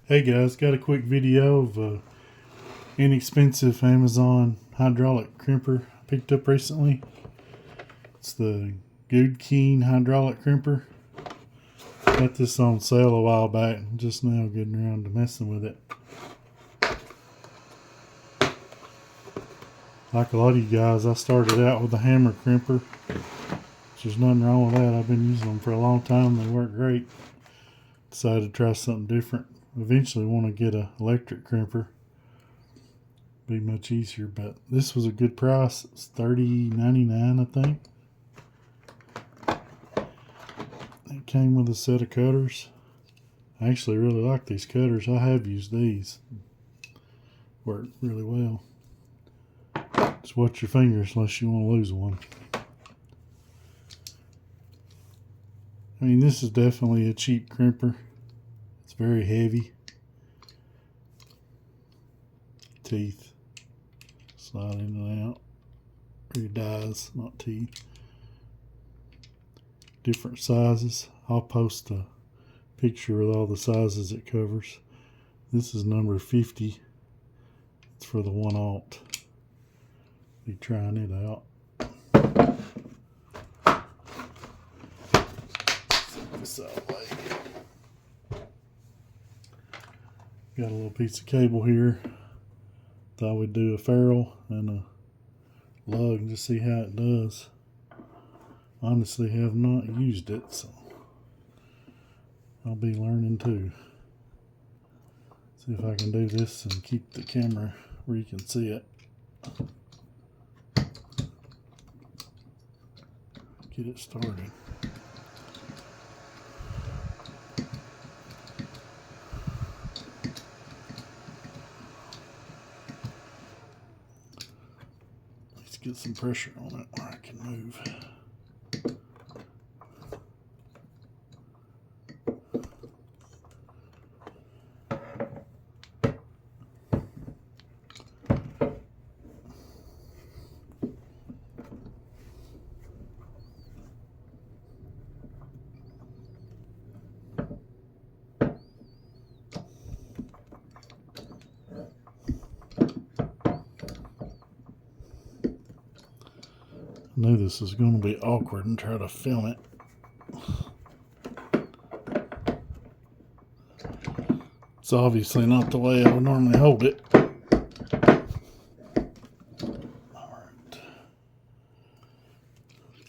Hey guys, got a quick video of inexpensive Amazon hydraulic crimper I picked up recently. It's the GudeKeen hydraulic crimper. Got this on sale a while back, just now getting around to messing with it. Like a lot of you guys, I started out with a hammer crimper, which there's nothing wrong with that. I've been using them for a long time. They work great. Decided to try something different. Eventually want to get an electric crimper. Be much easier, but this was a good price. It's $30.99, I think. It came with a set of cutters. I actually really like these cutters. I have used these. Work really well. Just watch your fingers unless you want to lose one. I mean, this is definitely a cheap crimper. It's very heavy. Teeth slide in and out. Or your dies, not teeth. Different sizes. I'll post a picture with all the sizes it covers. This is number 50. It's for the 1/0. Be trying it out. Set this out of the way. Got a little piece of cable here. Thought we'd do a ferrule and a lug and just see how it does. Honestly, have not used it, so I'll be learning too. See if I can do this and keep the camera where you can see it. Get it started. Let's get some pressure on it where I can move. I knew this was going to be awkward and try to film it. It's obviously not the way I would normally hold it. Alright.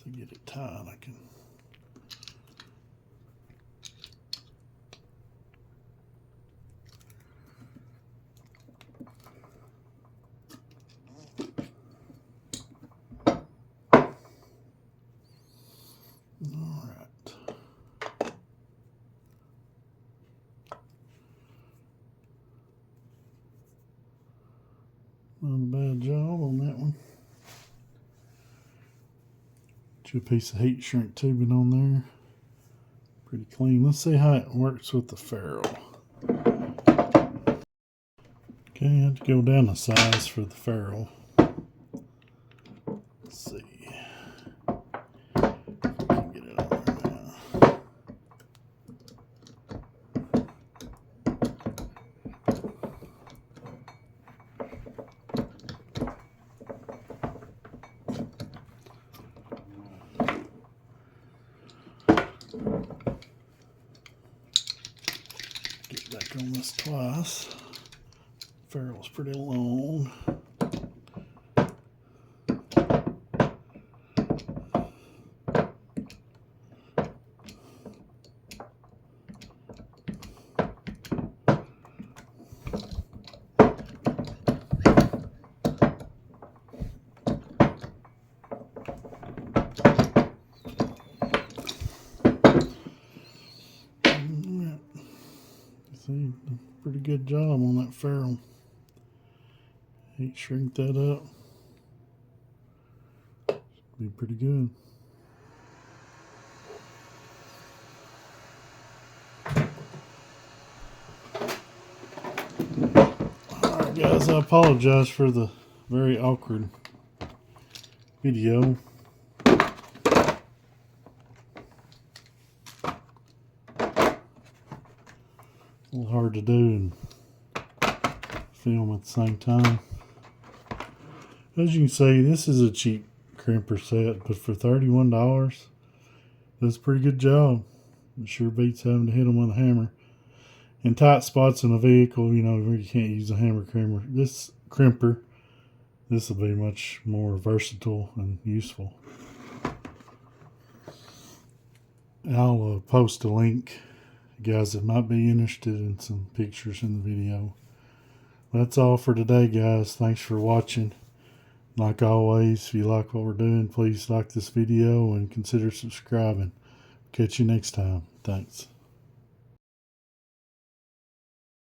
To get it tied, I can. Not a bad job on that one. Get you a piece of heat shrink tubing on there. Pretty clean. Let's see how it works with the ferrule. Okay, I have to go down a size for the ferrule. Let's see. Can get it on there now. Get back on this twice. Ferrule's pretty long. See, pretty good job on that ferrule. Heat shrink that up. Should be pretty good. Alright guys, I apologize for the very awkward video. little hard to do and film at the same time. As you can see, this is a cheap crimper set, but for $31, does a pretty good job. It sure beats having to hit them with a hammer. In tight spots in a vehicle, you know, where you can't use a hammer crimper, this will be much more versatile and useful. I'll post a link, guys that might be interested in some pictures in the video. That's all for today, guys. Thanks for watching. Like always, if you like what we're doing, please like this video and consider subscribing. Catch you next time. Thanks.